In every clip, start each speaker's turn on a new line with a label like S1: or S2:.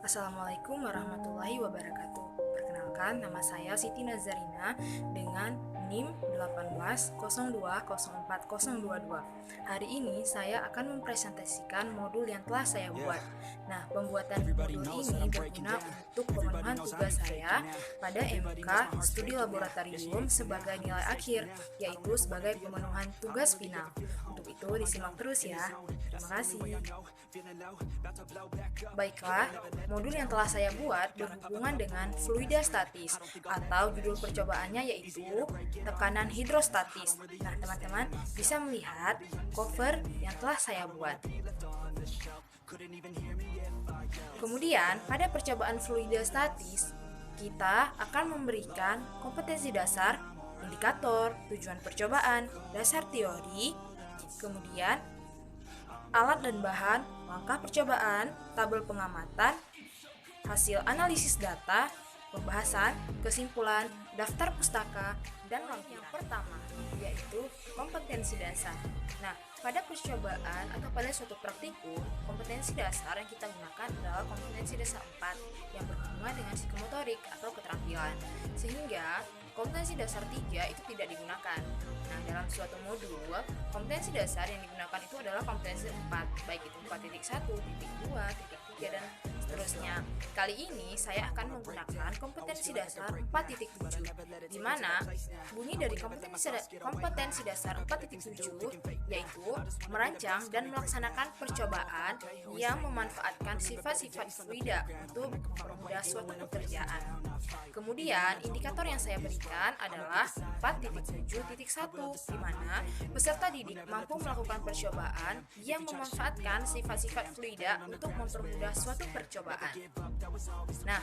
S1: Assalamualaikum warahmatullahi wabarakatuh. Perkenalkan, nama saya Siti Nazarina dengan NIM 1802040022. Hari ini saya akan mempresentasikan modul yang telah saya buat. Nah, pembuatan modul ini berguna untuk pemenuhan tugas saya pada MK Studi Laboratorium sebagai nilai akhir, yaitu sebagai pemenuhan tugas final. Untuk itu, disimak terus ya. Terima kasih. Baiklah, modul yang telah saya buat berhubungan dengan fluida statis atau judul percobaannya yaitu tekanan hidrostatis. Nah, teman-teman bisa melihat cover yang telah saya buat. Kemudian, pada percobaan fluida statis, kita akan memberikan kompetensi dasar, indikator, tujuan percobaan, dasar teori, kemudian alat dan bahan, langkah percobaan, tabel pengamatan, hasil analisis data, pembahasan, kesimpulan, daftar pustaka, dan lampiran. Yang pertama yaitu kompetensi dasar. Nah, pada percobaan atau pada suatu praktikum, kompetensi dasar yang kita gunakan adalah kompetensi dasar 4 yang berhubungan dengan psikomotorik atau keterampilan. Sehingga kompetensi dasar 3 itu tidak digunakan. Nah, dalam suatu modul, kompetensi dasar yang digunakan itu adalah kompetensi 4, baik itu 4.1, titik 2, titik 3, dan seterusnya. Kali ini saya akan menggunakan kompetensi dasar 4.7, di mana bunyi dari kompetensi dasar 4.7 yaitu merancang dan melaksanakan percobaan yang memanfaatkan sifat-sifat fluida untuk mempermudah suatu pekerjaan. Kemudian, indikator yang saya berikan adalah 4.7.1, di mana peserta didik mampu melakukan percobaan yang memanfaatkan sifat-sifat fluida untuk mempermudah suatu percobaan. Nah,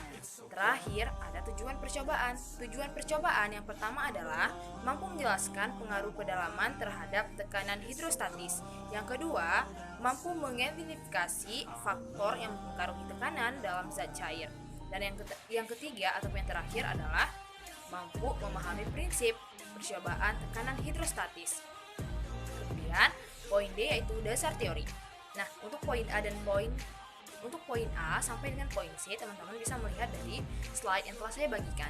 S1: terakhir ada tujuan percobaan. Tujuan percobaan yang pertama adalah mampu menjelaskan pengaruh kedalaman terhadap tekanan hidrostatis. Yang kedua, mampu mengidentifikasi faktor yang mempengaruhi tekanan dalam zat cair. Dan yang ketiga atau yang terakhir adalah mampu memahami prinsip percobaan tekanan hidrostatis. Kemudian, poin D yaitu dasar teori. Nah, untuk poin A sampai dengan poin C, teman-teman bisa melihat dari slide yang telah saya bagikan.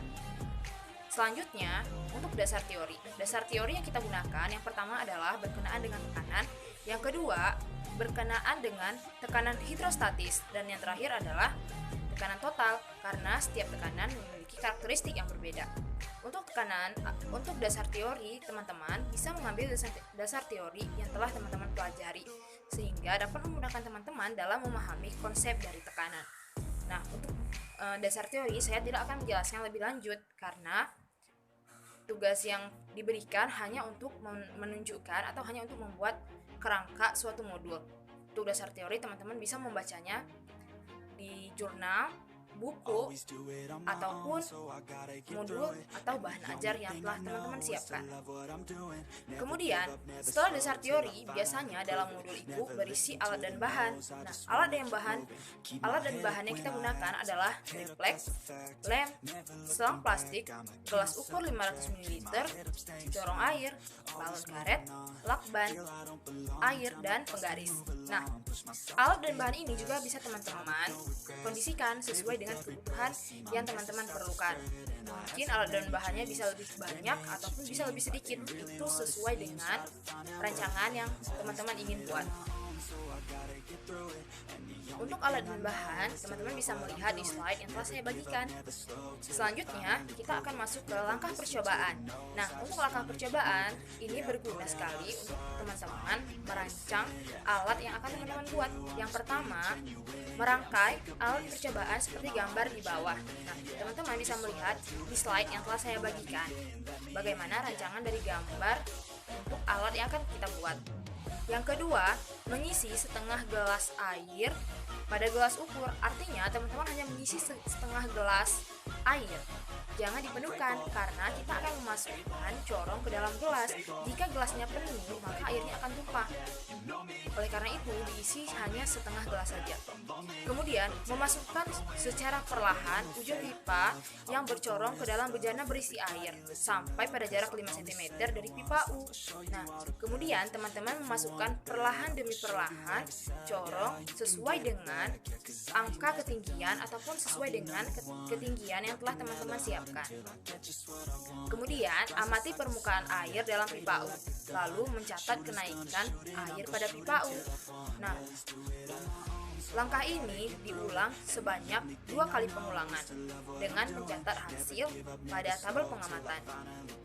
S1: Selanjutnya, untuk dasar teori. Dasar teori yang kita gunakan yang pertama adalah berkenaan dengan tekanan, yang kedua berkenaan dengan tekanan hidrostatis, dan yang terakhir adalah tekanan total karena setiap tekanan memiliki karakteristik yang berbeda. Untuk dasar teori, teman-teman bisa mengambil dasar teori yang telah teman-teman pelajari sehingga dapat memudahkan teman-teman dalam memahami konsep dari tekanan. Nah, untuk dasar teori saya tidak akan menjelaskan lebih lanjut karena tugas yang diberikan hanya untuk menunjukkan atau hanya untuk membuat kerangka suatu modul. Untuk dasar teori, teman-teman bisa membacanya di jurnal, buku, ataupun modul atau bahan ajar yang telah teman-teman siapkan. Kemudian, setelah dasar teori, biasanya dalam modul itu berisi alat dan bahan. Nah, alat dan bahan yang kita gunakan adalah refleks, lem, selang plastik, gelas ukur 500 ml, corong air, balon karet, lakban, air, dan penggaris. Nah, alat dan bahan ini juga bisa teman-teman kondisikan sesuai dengan kebutuhan yang teman-teman perlukan. Mungkin alat dan bahannya bisa lebih banyak ataupun bisa lebih sedikit, itu sesuai dengan rancangan yang teman-teman ingin buat. Untuk alat dan bahan, teman-teman bisa melihat di slide yang telah saya bagikan. Selanjutnya, kita akan masuk ke langkah percobaan. Nah, untuk langkah percobaan, ini berguna sekali untuk teman-teman merancang alat yang akan teman-teman buat. Yang pertama, merangkai alat percobaan seperti gambar di bawah. Nah, teman-teman bisa melihat di slide yang telah saya bagikan bagaimana rancangan dari gambar untuk alat yang akan kita buat. Yang kedua, mengisi setengah gelas air pada gelas ukur. Artinya, teman-teman hanya mengisi setengah gelas air jangan dipenuhkan karena kita akan memasukkan corong ke dalam gelas. Jika gelasnya penuh, maka airnya akan tumpah. Oleh karena itu, diisi hanya setengah gelas saja. Kemudian, memasukkan secara perlahan ujung pipa yang bercorong ke dalam bejana berisi air sampai pada jarak 5 cm dari pipa U. Nah, kemudian teman-teman memasukkan perlahan demi perlahan corong sesuai dengan angka ketinggian ataupun sesuai dengan ketinggian yang telah teman-teman siapkan. Kemudian, amati permukaan air dalam pipa U, lalu mencatat kenaikan air pada pipa U. Nah, langkah ini diulang sebanyak 2 kali pengulangan dengan mencatat hasil pada tabel pengamatan.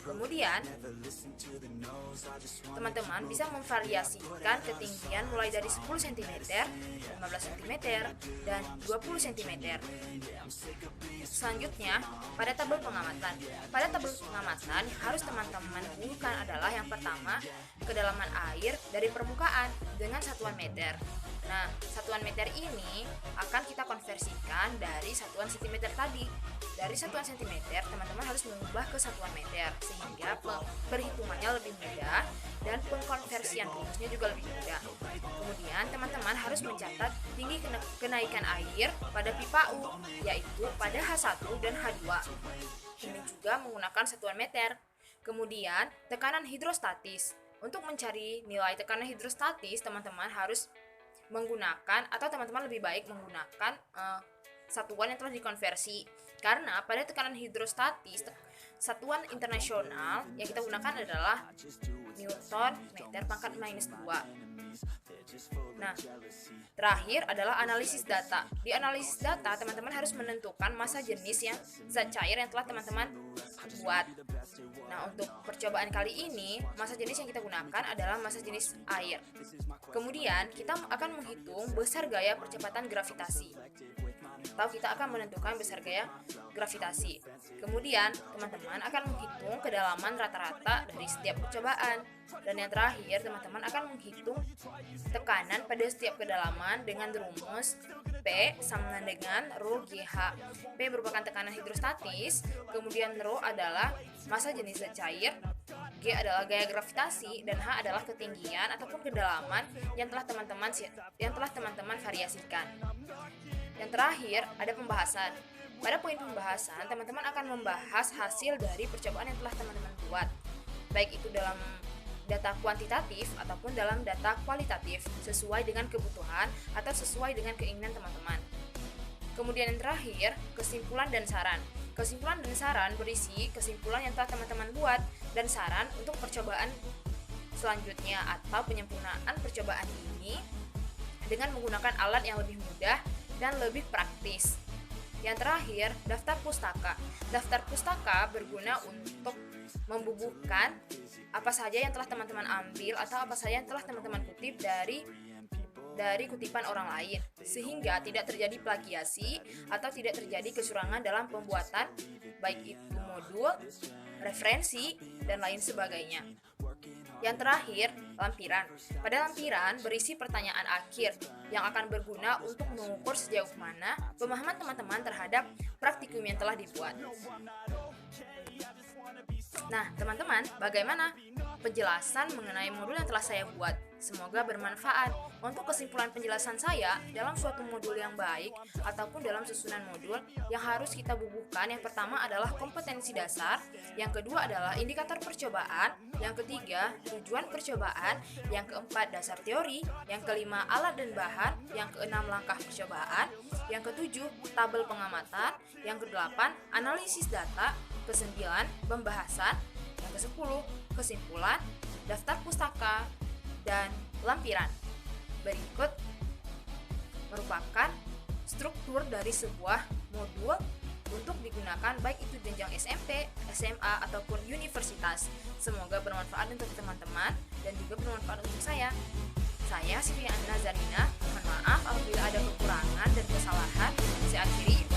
S1: Kemudian, teman-teman bisa memvariasikan ketinggian mulai dari 10 cm, 15 cm, dan 20 cm. Selanjutnya, pada tabel pengamatan. Pada tabel pengamatan harus teman-teman ukurkan adalah yang pertama, kedalaman air dari permukaan dengan satuan meter. Nah, satuan meter ini akan kita konversikan dari satuan cm tadi. Dari satuan cm, teman-teman harus mengubah ke satuan meter sehingga perhitungannya lebih mudah dan pengkonversian rumusnya juga lebih mudah. Kemudian, teman-teman harus mencatat tinggi kenaikan air pada pipa U, yaitu pada H1 dan H2. Ini juga menggunakan satuan meter. Kemudian, tekanan hidrostatis. Untuk mencari nilai tekanan hidrostatis, teman-teman harus menggunakan atau teman-teman lebih baik menggunakan satuan yang telah dikonversi, karena pada tekanan hidrostatis satuan internasional yang kita gunakan adalah Newton meter pangkat minus 2. Nah, terakhir adalah analisis data. Di analisis data, teman-teman harus menentukan massa jenis yang zat cair yang telah teman-teman buat. Nah, untuk percobaan kali ini, massa jenis yang kita gunakan adalah massa jenis air. Kemudian, kita akan menghitung besar gaya percepatan gravitasi. Atau kita akan menentukan besar gaya gravitasi. Kemudian, teman-teman akan menghitung kedalaman rata-rata dari setiap percobaan. Dan yang terakhir, teman-teman akan menghitung tekanan pada setiap kedalaman dengan rumus P sama dengan rho GH. P merupakan tekanan hidrostatis, kemudian rho adalah massa jenis zat cair, G adalah gaya gravitasi, dan H adalah ketinggian ataupun kedalaman yang telah teman-teman variasikan. Yang terakhir, ada pembahasan. Pada poin pembahasan, teman-teman akan membahas hasil dari percobaan yang telah teman-teman buat, baik itu dalam data kuantitatif ataupun dalam data kualitatif, sesuai dengan kebutuhan atau sesuai dengan keinginan teman-teman. Kemudian yang terakhir, kesimpulan dan saran. Kesimpulan dan saran berisi kesimpulan yang telah teman-teman buat dan saran untuk percobaan selanjutnya atau penyempurnaan percobaan ini dengan menggunakan alat yang lebih mudah dan lebih praktis. Yang terakhir, daftar pustaka. Daftar pustaka berguna untuk membubuhkan apa saja yang telah teman-teman ambil atau apa saja yang telah teman-teman kutip dari kutipan orang lain, sehingga tidak terjadi plagiasi atau tidak terjadi kecurangan dalam pembuatan baik itu modul, referensi, dan lain sebagainya. Yang terakhir, lampiran. Pada lampiran berisi pertanyaan akhir yang akan berguna untuk mengukur sejauh mana pemahaman teman-teman terhadap praktikum yang telah dibuat. Nah, teman-teman, bagaimana penjelasan mengenai modul yang telah saya buat? Semoga bermanfaat. Untuk kesimpulan penjelasan saya, dalam suatu modul yang baik ataupun dalam susunan modul yang harus kita bubuhkan, yang pertama adalah kompetensi dasar, yang kedua adalah indikator percobaan, yang ketiga tujuan percobaan, yang keempat dasar teori, yang kelima alat dan bahan, yang keenam langkah percobaan, yang ketujuh tabel pengamatan, yang kedelapan analisis data, kesembilan pembahasan, yang kesepuluh kesimpulan, daftar pustaka, dan lampiran. Berikut merupakan struktur dari sebuah modul untuk digunakan baik itu jenjang SMP, SMA, ataupun universitas. Semoga bermanfaat untuk teman-teman dan juga bermanfaat untuk saya. Saya Siti Anna Zarina, mohon maaf apabila ada kekurangan dan kesalahan. Saya akhiri.